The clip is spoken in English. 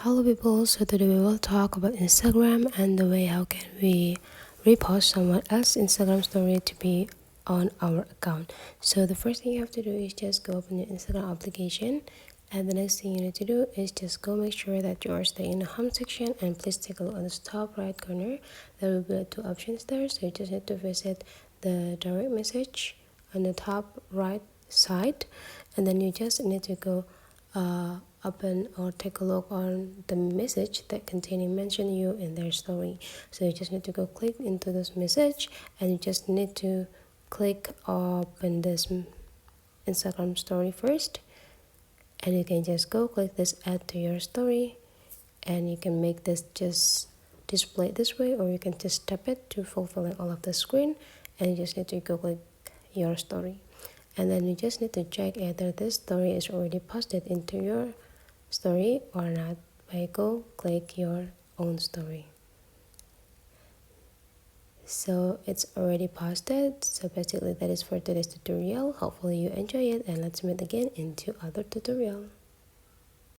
Hello people, so today we will talk about Instagram and the way how can we repost someone else's Instagram story to be on our account. So the first thing you have to do is just go open your Instagram application, and the next thing you need to do is just go make sure that you are staying in the home section, and please take a look on the top right corner. There will be two options there, so you just need to visit the direct message on the top right side, and then you just need to go open or take a look on the message that containing mention you in their story. So you just need to go click into this message, and you just need to click open this Instagram story first, and you can just go click this add to your story, and you can make this just display this way, or you can just tap it to fulfilling all of the screen, and you just need to go click your story, and then you just need to check either this story is already posted into your story or not by go click your own story. So it's already posted. So basically that is for today's tutorial. Hopefully you enjoy it, and let's meet again into other tutorial.